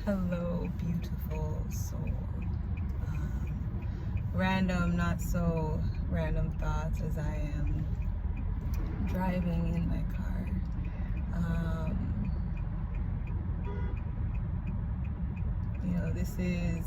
Hello, beautiful soul. Random, not so random thoughts as I am driving in my car. This is,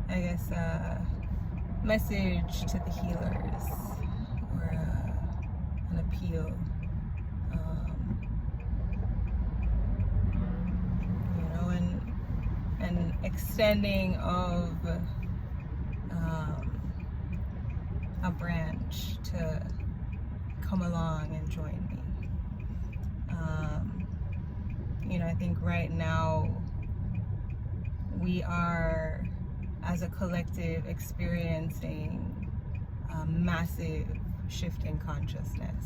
I guess, a message to the healers or an appeal. An extending of a branch to come along and join me. I think right now we are, as a collective, experiencing a massive shift in consciousness,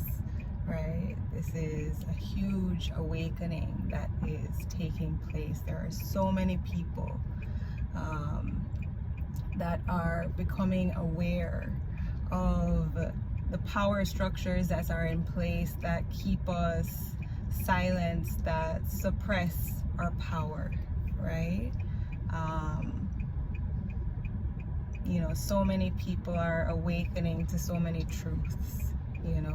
right? This is a huge awakening that is taking place. There are so many people that are becoming aware of the power structures that are in place that keep us silenced, that suppress our power, right? So many people are awakening to so many truths,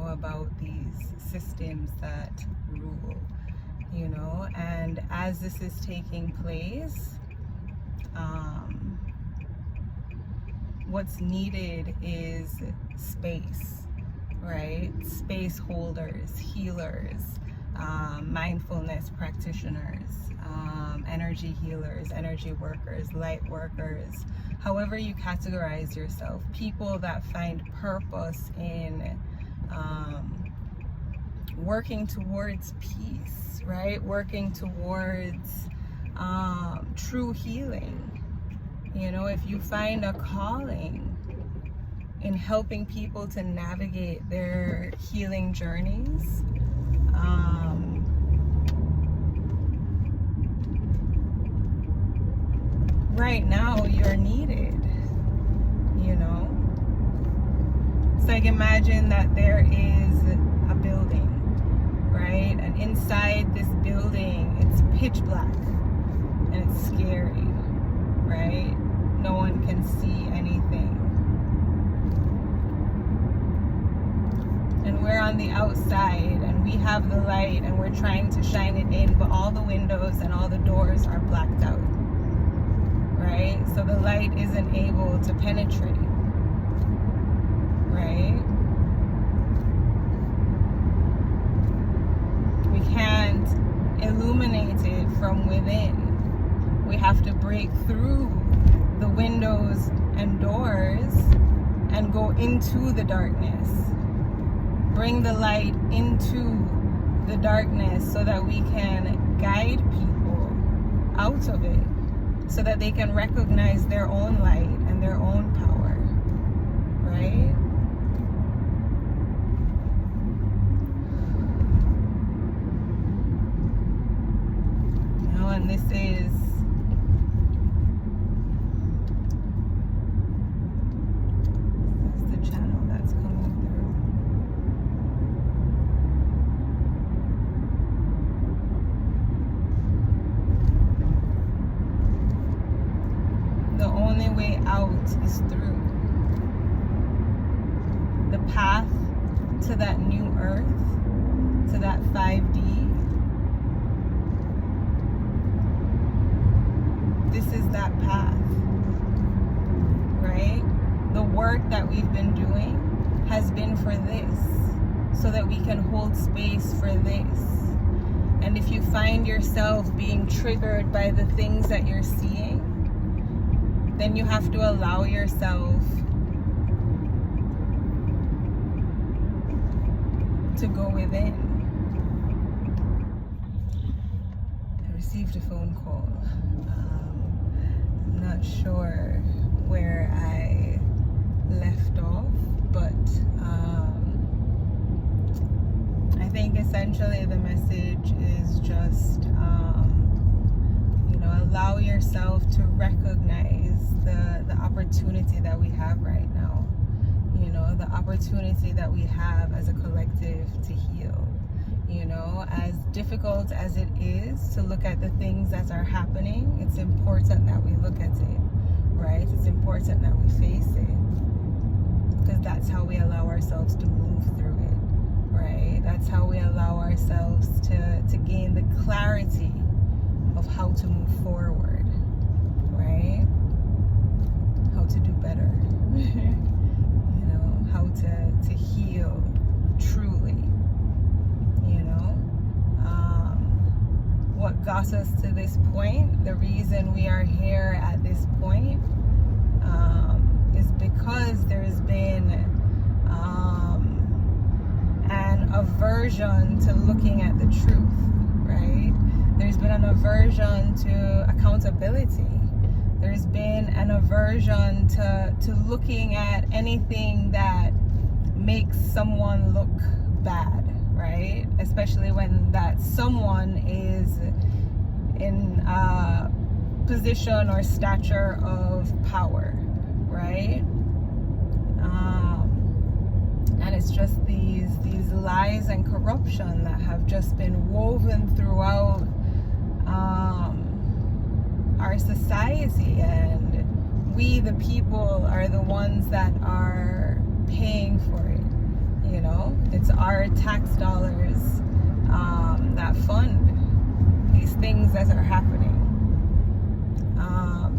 about these systems that rule, and as this is taking place, what's needed is space, right? Space holders, healers, mindfulness practitioners, energy healers, energy workers, light workers, however you categorize yourself, people that find purpose in working towards peace, right? Working towards true healing. If you find a calling in helping people to navigate their healing journeys, right now you're needed. It's like, imagine that there is a building, right? And inside this building, it's pitch black and it's scary, right? No one can see anything. And we're on the outside and we have the light and we're trying to shine it in, but all the windows and all the doors are blacked out, right? So the light isn't able to penetrate, right? We can't illuminate it from within. We have to break through the windows and doors and go into the darkness. Bring the light into the darkness so that we can guide people out of it, so that they can recognize their own light and their own power, right? And this is the channel that's coming through. The only way out is through. The path to that new earth, to that 5D, this is that path, right? The work that we've been doing has been for this, so that we can hold space for this. And if you find yourself being triggered by the things that you're seeing, then you have to allow yourself to go within. I received a phone call. I'm not sure where I left off, but I think essentially the message is just allow yourself to recognize the opportunity that we have right now, the opportunity that we have as a collective to heal, You know, as difficult as it is to look at the things that are happening, it's important that we look at it, right? It's important that we face it, because that's how we allow ourselves to move through it, right? That's how we allow ourselves to gain the clarity of how to move forward, right? How to do better, you know, how to heal truly, you know. What got us to this point, the reason we are here at this point, is because there's been an aversion to looking at the truth, right? There's been an aversion to accountability. There's been an aversion to looking at anything that makes someone look bad, right? Especially when that someone is in a position or stature of power, right? And it's just these lies and corruption that have just been woven throughout our society, and we the people are the ones that are paying for it. You know, it's our tax dollars that fund these things that are happening.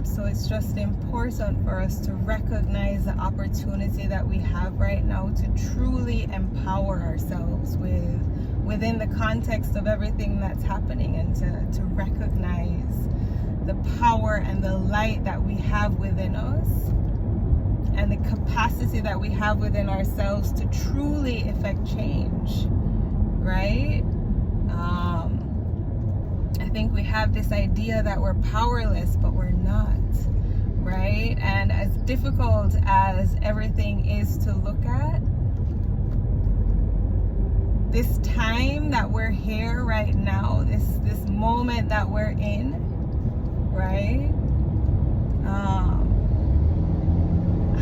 So it's just important for us to recognize the opportunity that we have right now to truly empower ourselves within the context of everything that's happening, and to recognize the power and the light that we have within us, and the capacity that we have within ourselves to truly effect change, right? I think we have this idea that we're powerless, but we're not, right? And as difficult as everything is to look at, this time that we're here right now, this moment that we're in, right?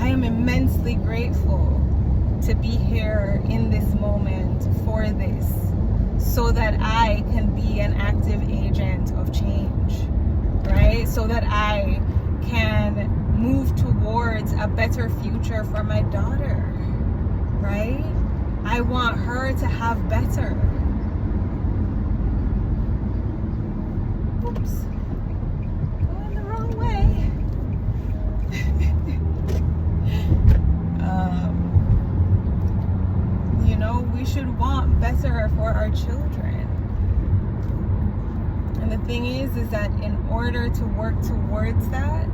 I am immensely grateful to be here in this moment for this, so that I can be an active agent of change, right? So that I can move towards a better future for my daughter, right? I want her to have better. Oops, going the wrong way. You know, we should want better for our children. And the thing is that in order to work towards that,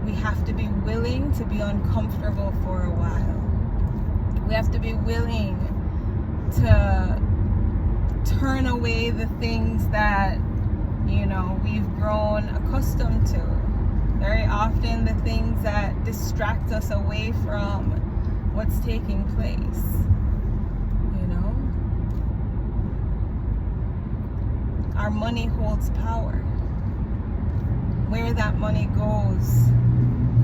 we have to be willing to be uncomfortable for a while. We have to be willing to turn away the things that, you know, we've grown accustomed to. Very often the things that distract us away from what's taking place, you know. Our money holds power. Where that money goes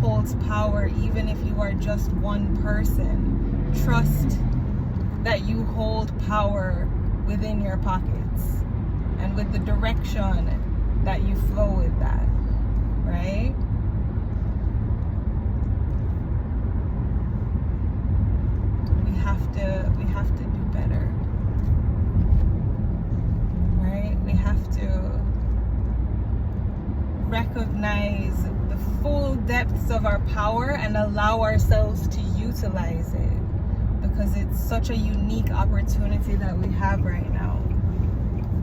holds power, even if you are just one person. Trust that you hold power within your pockets and with the direction that you flow with that, right? We have to do better, right? We have to recognize the full depths of our power and allow ourselves to utilize it, because it's such a unique opportunity that we have right now,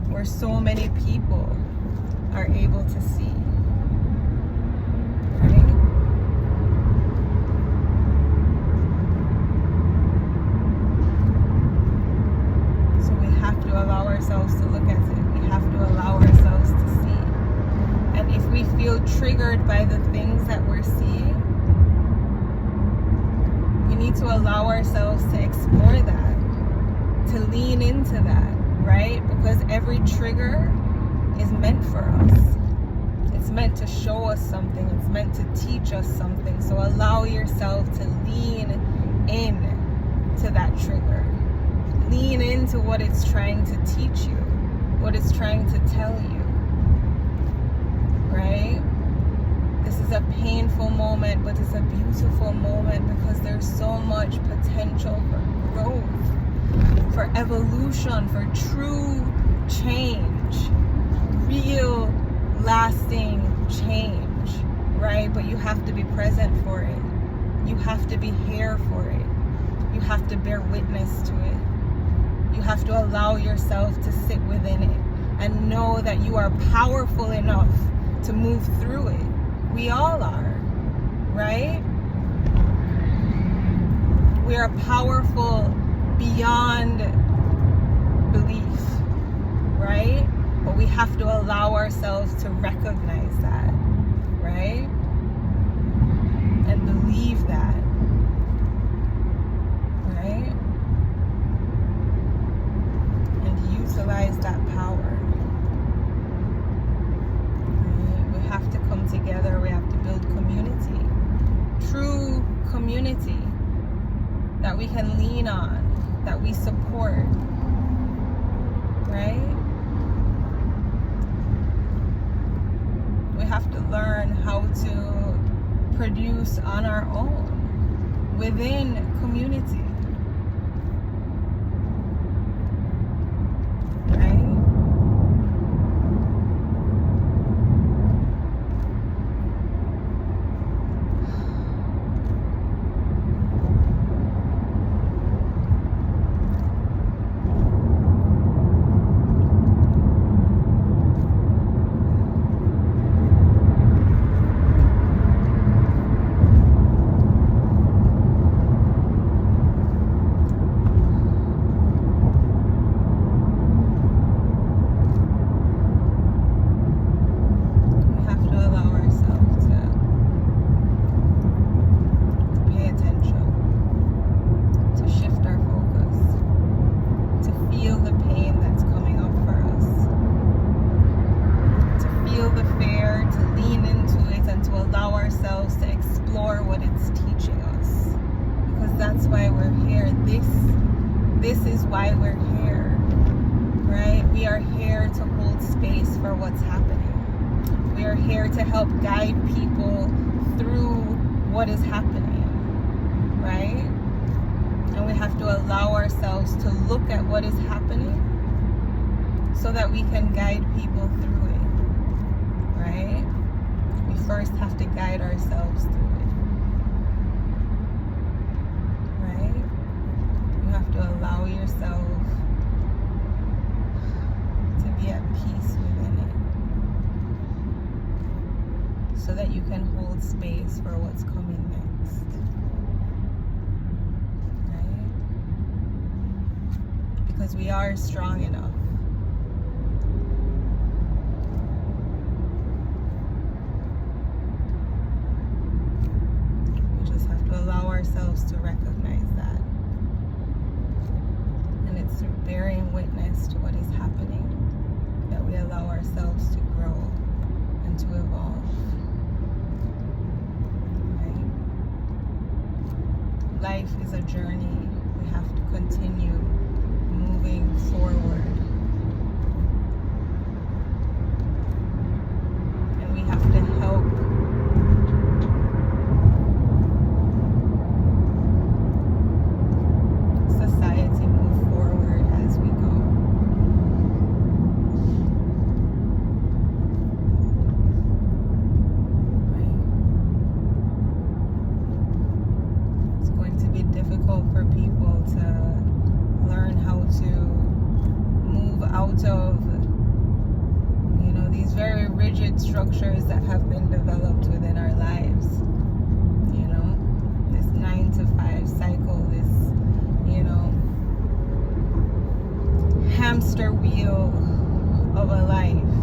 where so many people are able to see, right? So we have to allow ourselves to look at it. We have to allow ourselves to see. And if we feel triggered by the things that we're seeing, we need to allow ourselves to explore that, to lean into that, right? Because every trigger is meant for us. It's meant to show us something. It's meant to teach us something. So allow yourself to lean in to that trigger. Lean into what it's trying to teach you, what it's trying to tell you, right? This is a painful moment, but it's a beautiful moment because there's so much potential for growth, for evolution, for true change, real lasting change, right? But you have to be present for it. You have to be here for it. You have to bear witness to it. You have to allow yourself to sit within it and know that you are powerful enough to move through it. We all are, right? We are powerful beyond belief, right? But we have to allow ourselves to recognize that, right? And believe that, right? And utilize that power. Right? We have to come together. We have to build community, true community that we can lean on, that we support, right? We have to learn how to produce on our own within community, right? That's why we're here. This is why we're here, right? We are here to hold space for what's happening. We are here to help guide people through what is happening, right? And we have to allow ourselves to look at what is happening so that we can guide people through it, right? We first have to guide ourselves through it. You have to allow yourself to be at peace within it so that you can hold space for what's coming next, right? Because we are strong enough. We just have to allow ourselves to recognize that. Through bearing witness to what is happening that we allow ourselves to grow and to evolve, right? Life is a journey. We have to continue moving forward, and we have to help society move forward as we go. Right? It's going to be difficult for people to learn how to move out of, these very rigid structures that have been developed within our lives. This 9-to-5 cycle, this hamster wheel of a life,